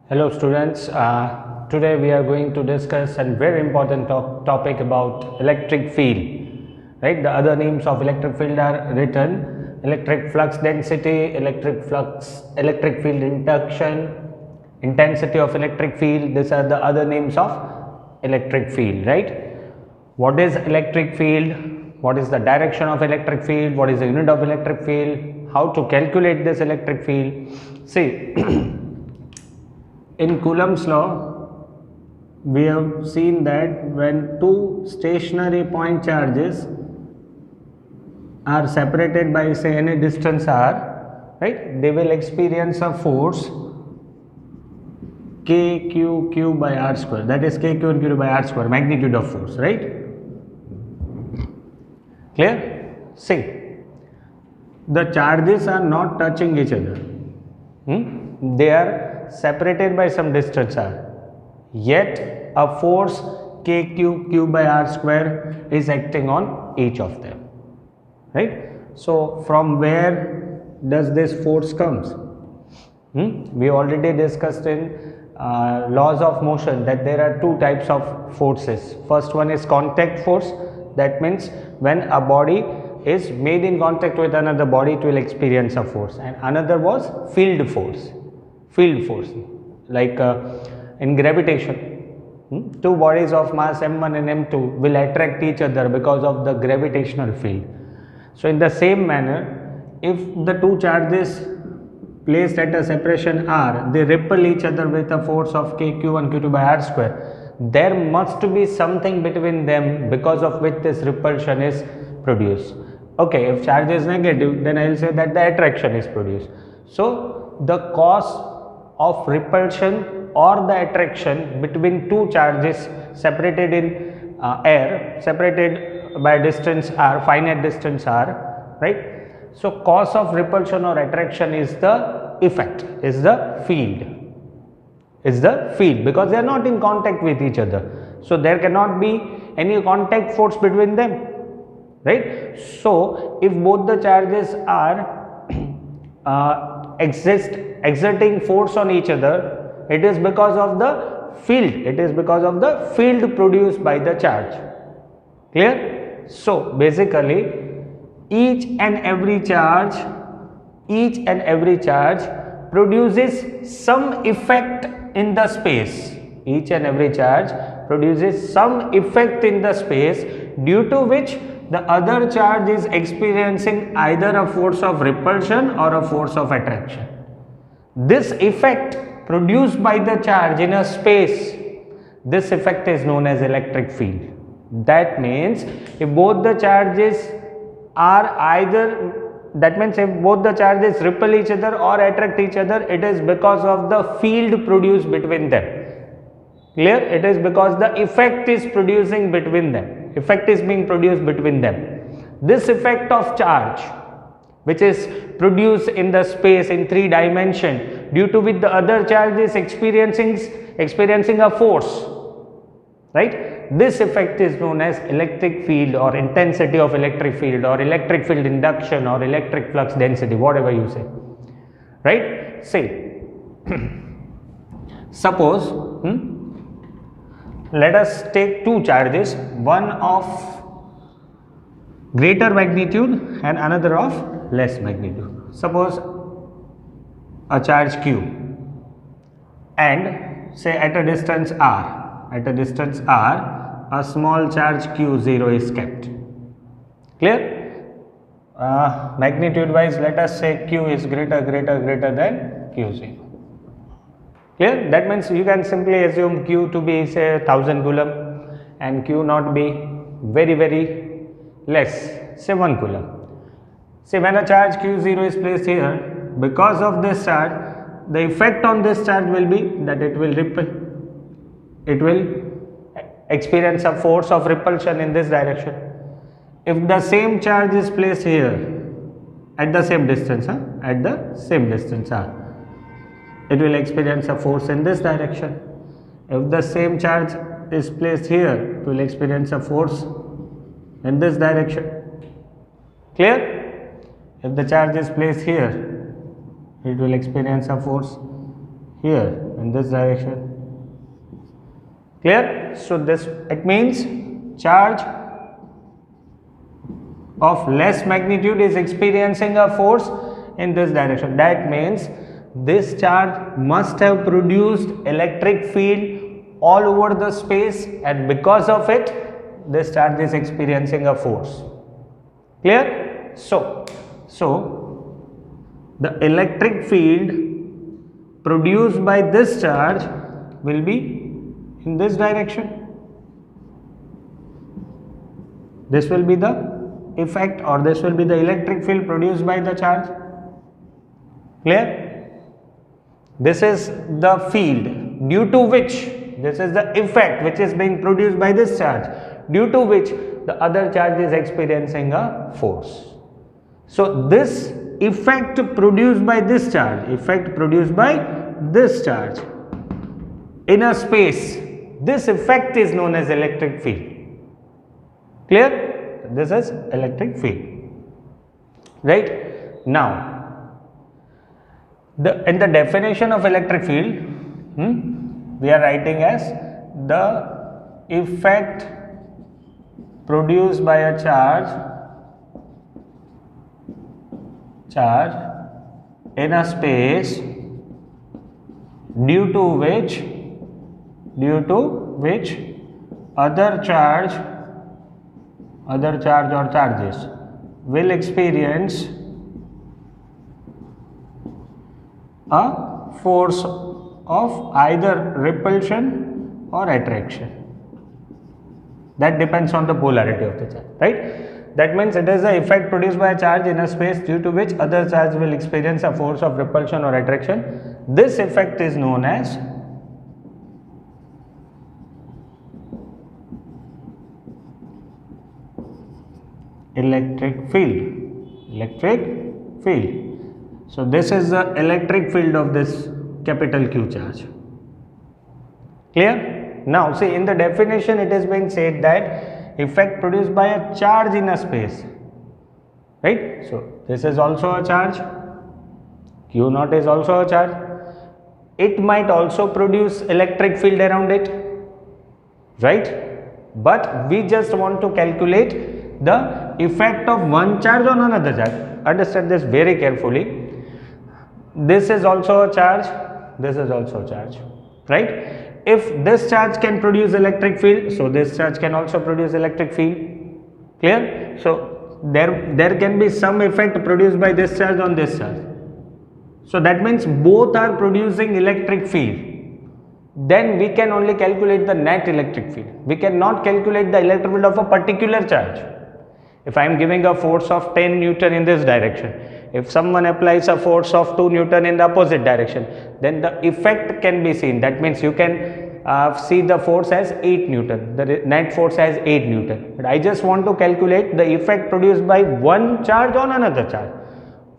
Hello students, today we are going to discuss a very important topic about electric field, right? The other names of electric field are written: electric flux density, electric field induction, intensity of electric field. These are the other names of electric field, right? What is electric field? What is the direction of electric field? What is the unit of electric field? How to calculate this electric field? See, in Coulomb's law, we have seen that when two stationary point charges are separated by say any distance r, right, they will experience a force Q by r square, that is Q and Q by r square, magnitude of force, right? Clear? See, the charges are not touching each other. They are separated by some distance r, yet a force Q by r square is acting on each of them, right? So from where does this force comes? We already discussed in laws of motion that there are two types of forces. First one is contact force, that means when a body is made in contact with another body, it will experience a force, and another was field force. Field force, like in gravitation, two bodies of mass m1 and m2 will attract each other because of the gravitational field. So in the same manner, if the two charges placed at a separation r, they repel each other with a force of Q and Q2 by r square, there must be something between them because of which this repulsion is produced. Okay, if charge is negative, then I will say that the attraction is produced. So the cause of repulsion or the attraction between two charges separated in air, separated by distance r, finite distance r, right? So cause of repulsion or attraction is the effect, is the field, because they are not in contact with each other. So there cannot be any contact force between them, right? So if both the charges are exerting force on each other, it is because of the field, produced by the charge. Clear? So basically each and every charge produces some effect in the space. Each and every charge produces some effect in the space, due to which the other charge is experiencing either a force of repulsion or a force of attraction. This effect produced by the charge in a space, this effect is known as electric field. That means if both the charges repel each other or attract each other, it is because of the field produced between them. Clear? It is because the effect is producing between them. Effect is being produced between them. This effect of charge, which is produced in the space in 3 dimension, due to which the other charge is experiencing a force, right? This effect is known as electric field or intensity of electric field or electric field induction or electric flux density, whatever you say, right? Say, suppose, let us take two charges, one of greater magnitude and another of less magnitude. Suppose a charge q and say at a distance r, a small charge q0 is kept. Clear? Magnitude wise, let us say q is greater than q0. Clear? That means you can simply assume q to be say 1000 coulomb and q not be very less, say 1 coulomb. Say when a charge q0 is placed here, because of this charge, the effect on this charge will be that it will repel. It will experience a force of repulsion in this direction. If the same charge is placed here at the same distance, it will experience a force in this direction. If the same charge is placed here, it will experience a force in this direction. Clear? If the charge is placed here, it will experience a force here. in this direction. Clear? So this, it means charge of less magnitude is experiencing a force in this direction. That means this charge must have produced electric field all over the space, and because of it this charge is experiencing a force. Clear? So the electric field produced by this charge will be in this direction. This will be the effect, or this will be the electric field produced by the charge. Clear? This is the field due to which, this is the effect which is being produced by this charge, due to which the other charge is experiencing a force. So this effect produced by this charge, in a space, this effect is known as electric field. Clear? This is electric field. Right? Now, in the definition of electric field, we are writing as the effect produced by a charge in a space due to which other charge or charges will experience a force of either repulsion or attraction. That depends on the polarity of the charge, right? That means it is the effect produced by a charge in a space due to which other charge will experience a force of repulsion or attraction. This effect is known as electric field. So this is the electric field of this capital Q charge. Clear? Now see, in the definition it is being said that effect produced by a charge in a space, right? So this is also a charge, Q naught is also a charge. It might also produce electric field around it, right? But we just want to calculate the effect of one charge on another charge. Understand this very carefully. This is also a charge, this is also a charge, right? If this charge can produce electric field, so this charge can also produce electric field. Clear? So there can be some effect produced by this charge on this charge. So that means both are producing electric field. Then we can only calculate the net electric field. We cannot calculate the electric field of a particular charge. If I am giving a force of 10 Newton in this direction, if someone applies a force of 2 Newton in the opposite direction, then the effect can be seen. That means you can see the force as 8 Newton, the net force as 8 Newton. But I just want to calculate the effect produced by one charge on another charge.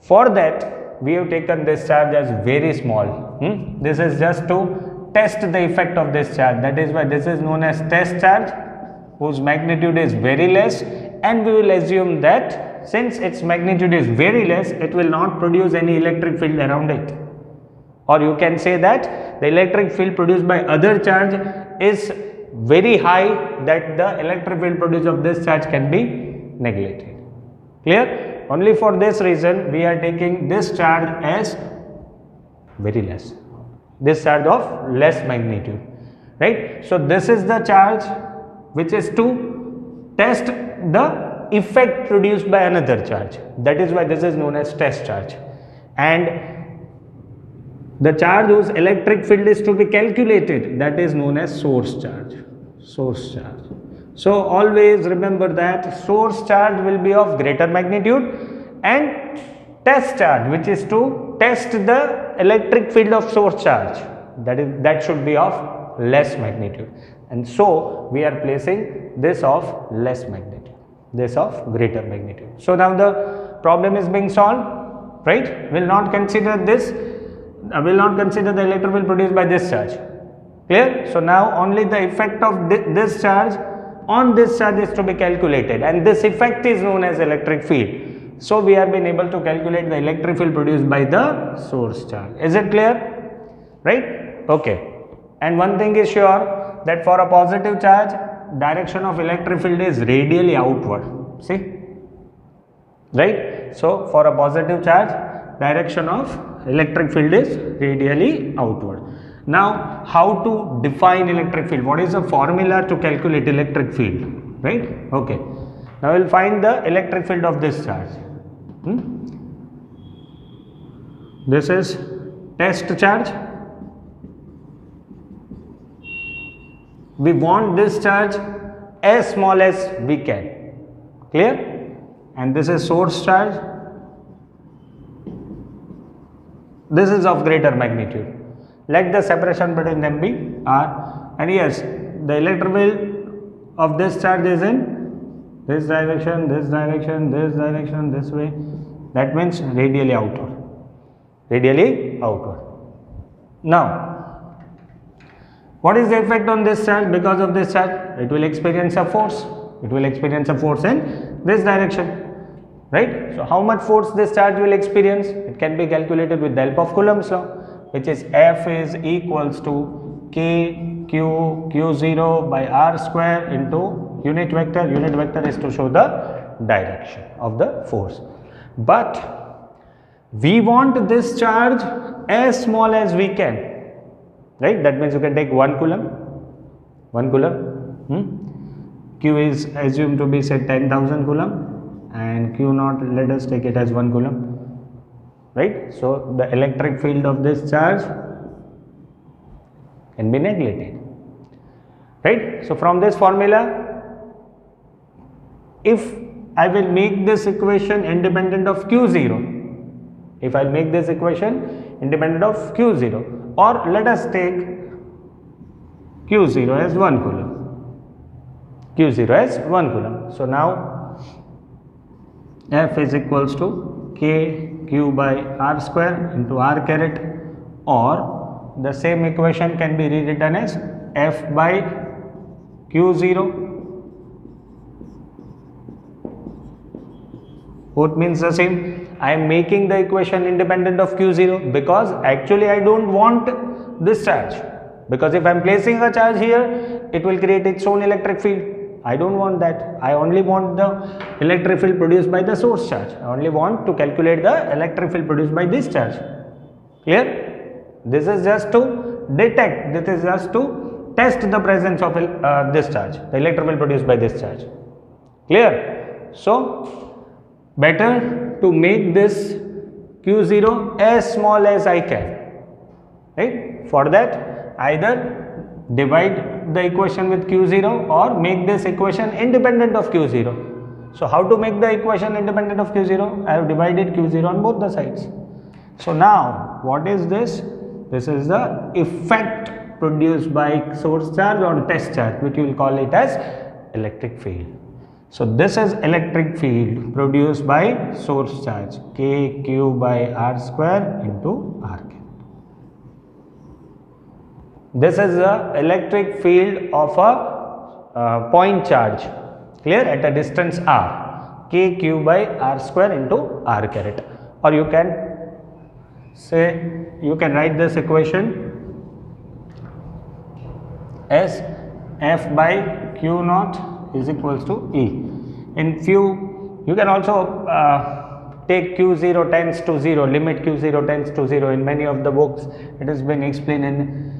For that, we have taken this charge as very small. This is just to test the effect of this charge. That is why this is known as test charge, whose magnitude is very less, and we will assume that since its magnitude is very less, it will not produce any electric field around it. Or you can say that the electric field produced by other charge is very high, that the electric field produced of this charge can be neglected. Clear? Only for this reason we are taking this charge as very less, this charge of less magnitude, right? So this is the charge which is to test the effect produced by another charge. That is why this is known as test charge. And the charge whose electric field is to be calculated, that is known as source charge. Source charge. So always remember that source charge will be of greater magnitude, and test charge, which is to test the electric field of source charge, that should be of less magnitude. And so we are placing this of less magnitude, this of greater magnitude. So now the problem is being solved, right? Will not consider this, will not consider the electric field produced by this charge. Clear? So now only the effect of this charge on this charge is to be calculated, and this effect is known as electric field. So we have been able to calculate the electric field produced by the source charge. Is it clear? Right? Okay. And one thing is sure, that for a positive charge, direction of electric field is radially outward. See, right? So for a positive charge, direction of electric field is radially outward. Now, how to define electric field? What is the formula to calculate electric field? Right? Okay. Now we will find the electric field of this charge. This is test charge. We want this charge as small as we can. Clear? And this is source charge. This is of greater magnitude. Let the separation between them be R. And yes, the electric field of this charge is in this direction, this direction, this direction, this way. That means radially outward. Radially outward. Now, what is the effect on this charge? Because of this charge, it will experience a force. It will experience a force in this direction. Right? So, how much force this charge will experience? It can be calculated with the help of Coulomb's law, which is F is equals to K Q Q0 by R square into unit vector. Unit vector is to show the direction of the force. But we want this charge as small as we can. Right? That means you can take 1 coulomb. 1 coulomb. Q is assumed to be say 10,000 coulomb, and Q naught, let us take it as 1 coulomb. Right? So the electric field of this charge can be neglected. Right? So from this formula, if I will make this equation independent of Q0, if I make this equation independent of Q0, or let us take Q0 as 1 coulomb. Q0 as 1 coulomb. So now F is equals to K Q by R square into R caret, or the same equation can be rewritten as F by Q0. Both means the same. I am making the equation independent of Q0 because actually I don't want this charge, because if I am placing a charge here, it will create its own electric field. I don't want that. I only want the electric field produced by the source charge. I only want to calculate the electric field produced by this charge. Clear? This is just to detect, this is just to test the presence of this charge, the electric field produced by this charge. Clear? So, better to make this Q0 as small as I can. Right? For that, either divide the equation with Q0 or make this equation independent of Q0. So, how to make the equation independent of Q0? I have divided Q0 on both the sides. So, now what is this? This is the effect produced by source charge on test charge, which we will call it as electric field. So, this is electric field produced by source charge K Q by R square into R caret. This is the electric field of a point charge, clear, at a distance R, K Q by R square into R caret. Or you can say, you can write this equation as F by Q naught is equals to E. In few, you can also take Q0 tends to 0, limit Q0 tends to 0. In many of the books, it has been explained in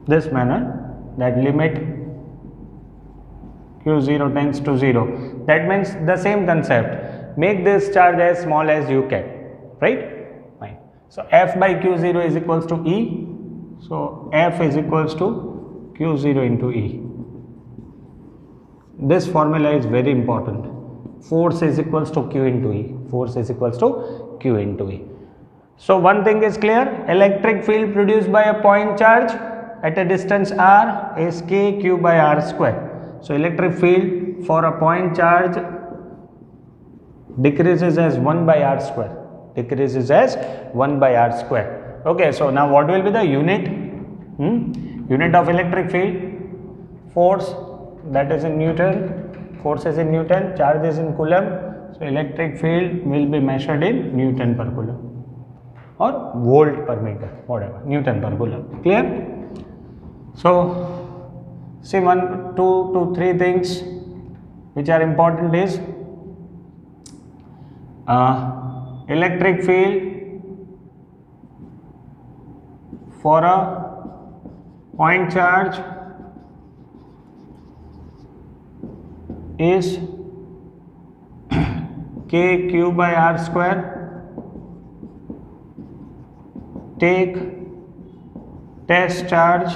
this manner, that limit Q0 tends to 0. That means the same concept, make this charge as small as you can, right? Fine. So, F by Q0 is equals to E. So, F is equals to Q0 into E. This formula is very important. Force is equals to Q into E. Force is equals to Q into E. So, one thing is clear, electric field produced by a point charge at a distance R is K Q by R square. So, electric field for a point charge decreases as 1 by R square, decreases as 1 by R square. Okay, so now what will be the unit? Unit of electric field, force, that is in Newton, force is in Newton, charge is in Coulomb. So, electric field will be measured in Newton per Coulomb. or volt per meter, whatever, Newton per coulomb. Clear? So see, 1, 2 to 3 things which are important is electric field for a point charge is kq by r square. Take test charge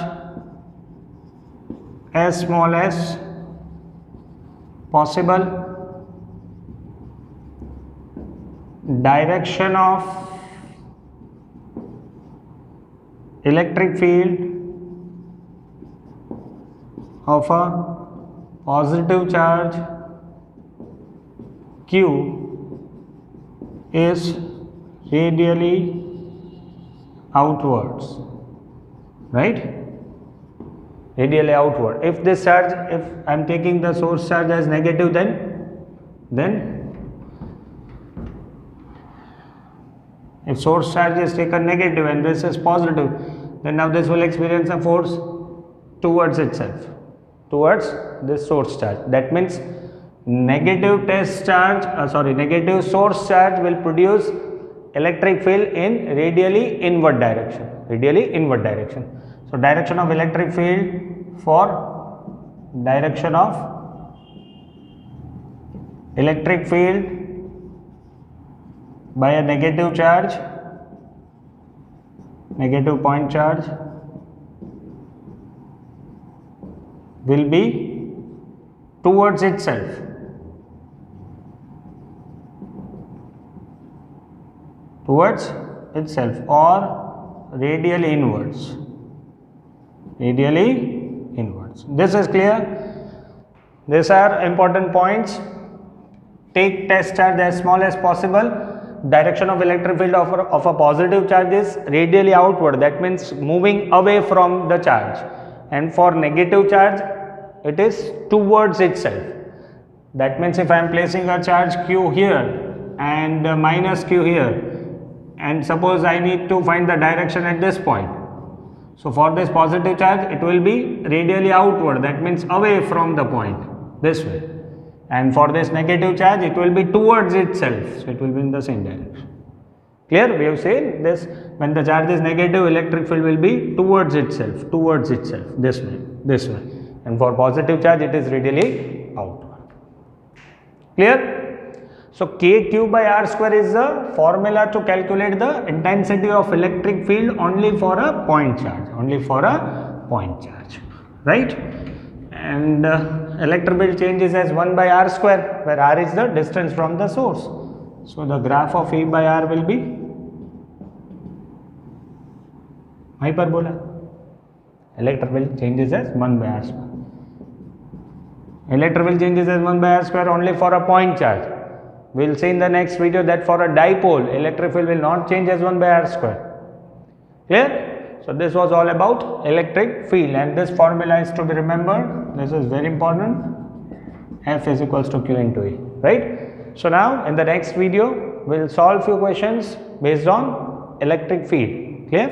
as small as possible. Direction of electric field of a positive charge q is radially outwards, right? Radially outward. If this charge, if I am taking the source charge as negative, then if source charge is taken negative and this is positive, then now this will experience a force towards itself, towards this source charge. That means negative test charge, negative source charge will produce electric field in radially inward direction. Radially inward direction. So direction of electric field for direction of electric field by a negative charge, negative point charge, will be towards itself. Towards itself or radially inwards. Radially inwards. This is clear. These are important points. Take test charge as small as possible. Direction of electric field of a positive charge is radially outward. That means moving away from the charge. And for negative charge, it is towards itself. That means if I am placing a charge q here and minus q here, and suppose I need to find the direction at this point. So for this positive charge, it will be radially outward. That means away from the point, this way. And for this negative charge, it will be towards itself. So it will be in the same direction. Clear? We have seen this. When the charge is negative, electric field will be towards itself, this way. And for positive charge, it is radially outward. Clear? So kq by r square is the formula to calculate the intensity of electric field only for a point charge, right? And electric field changes as 1 by r square, where r is the distance from the source. So the graph of E by r will be hyperbola. Electric field changes as 1 by r square. Electric field changes as 1 by r square only for a point charge. We will see in the next video that for a dipole, electric field will not change as 1 by r square. Clear? So this was all about electric field, and this formula is to be remembered. This is very important. F is equals to Q into E, right? So now in the next video, we will solve few questions based on electric field. Clear?